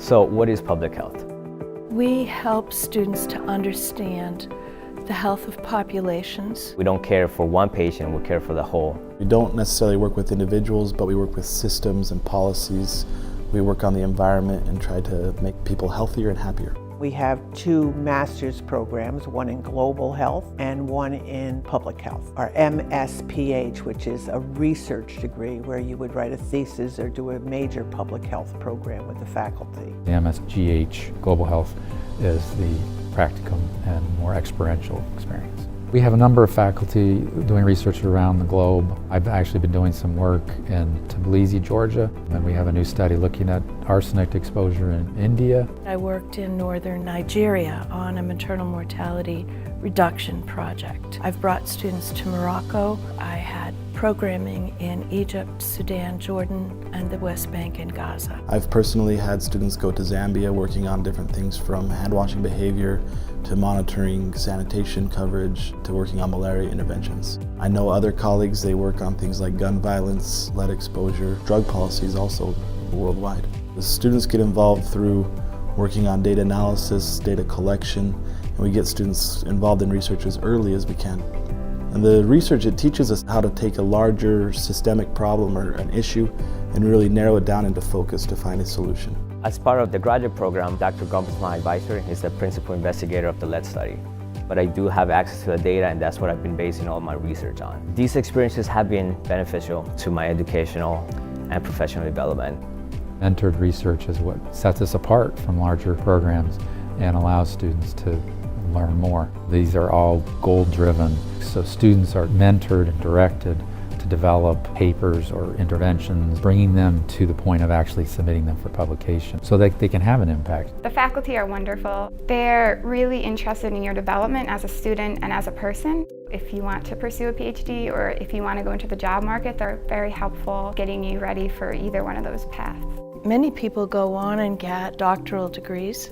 So what is public health? We help students to understand the health of populations. We don't care for one patient, we care for the whole. We don't necessarily work with individuals, but we work with systems and policies. We work on the environment and try to make people healthier and happier. We have 2 master's programs, one in global health and one in public health. Our MSPH, which is a research degree where you would write a thesis or do a major public health program with the faculty. The MSGH, global health, is the practicum and more experiential experience. We have a number of faculty doing research around the globe. I've actually been doing some work in Tbilisi, Georgia, and we have a new study looking at arsenic exposure in India. I worked in northern Nigeria on a maternal mortality reduction project. I've brought students to Morocco. I had programming in Egypt, Sudan, Jordan, and the West Bank and Gaza. I've personally had students go to Zambia working on different things from hand washing behavior to monitoring sanitation coverage to working on malaria interventions. I know other colleagues, they work on things like gun violence, lead exposure, drug policies also worldwide. The students get involved through working on data analysis, data collection, and we get students involved in research as early as we can. And the research, it teaches us how to take a larger systemic problem or an issue and really narrow it down into focus to find a solution. As part of the graduate program, Dr. Gump is my advisor. He's the principal investigator of the lead study. But I do have access to the data, and that's what I've been basing all my research on. These experiences have been beneficial to my educational and professional development. Mentored research is what sets us apart from larger programs and allows students to learn more. These are all goal-driven, so students are mentored and directed to develop papers or interventions, bringing them to the point of actually submitting them for publication so that they can have an impact. The faculty are wonderful. They're really interested in your development as a student and as a person. If you want to pursue a PhD or if you want to go into the job market, they're very helpful getting you ready for either one of those paths. Many people go on and get doctoral degrees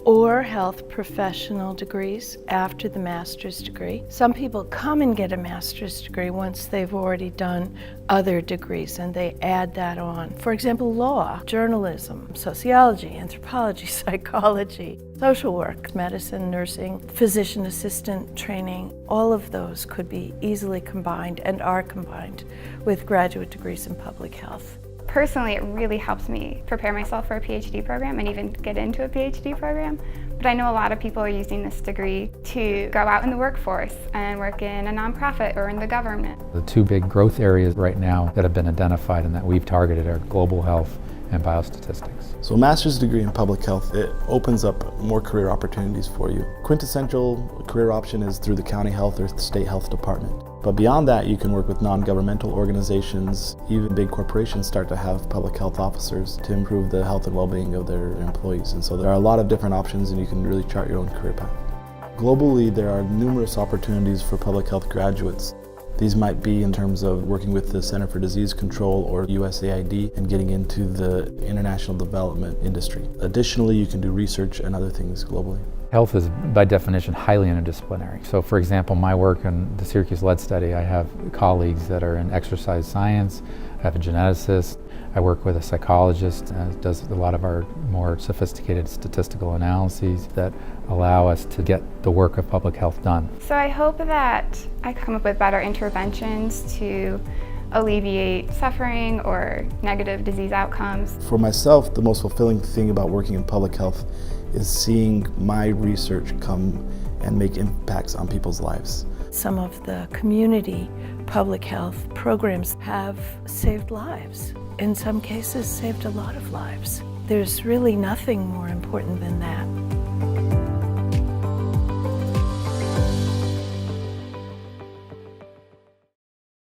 or health professional degrees after the master's degree. Some people come and get a master's degree once they've already done other degrees and they add that on. For example, law, journalism, sociology, anthropology, psychology, social work, medicine, nursing, physician assistant training. All of those could be easily combined and are combined with graduate degrees in public health. Personally, it really helps me prepare myself for a PhD program and even get into a PhD program. But I know a lot of people are using this degree to go out in the workforce and work in a nonprofit or in the government. The 2 big growth areas right now that have been identified and that we've targeted are global health and biostatistics. So a master's degree in public health, it opens up more career opportunities for you. Quintessential career option is through the county health or the state health department. But beyond that, you can work with non-governmental organizations. Even big corporations start to have public health officers to improve the health and well-being of their employees. And so there are a lot of different options and you can really chart your own career path. Globally, there are numerous opportunities for public health graduates. These might be in terms of working with the Center for Disease Control or USAID and getting into the international development industry. Additionally, you can do research and other things globally. Health is, by definition, highly interdisciplinary. So, for example, my work in the Syracuse Lead Study, I have colleagues that are in exercise science, I have a geneticist, I work with a psychologist that does a lot of our more sophisticated statistical analyses that allow us to get the work of public health done. So I hope that I come up with better interventions to alleviate suffering or negative disease outcomes. For myself, the most fulfilling thing about working in public health is seeing my research come and make impacts on people's lives. Some of the community public health programs have saved lives. In some cases, saved a lot of lives. There's really nothing more important than that.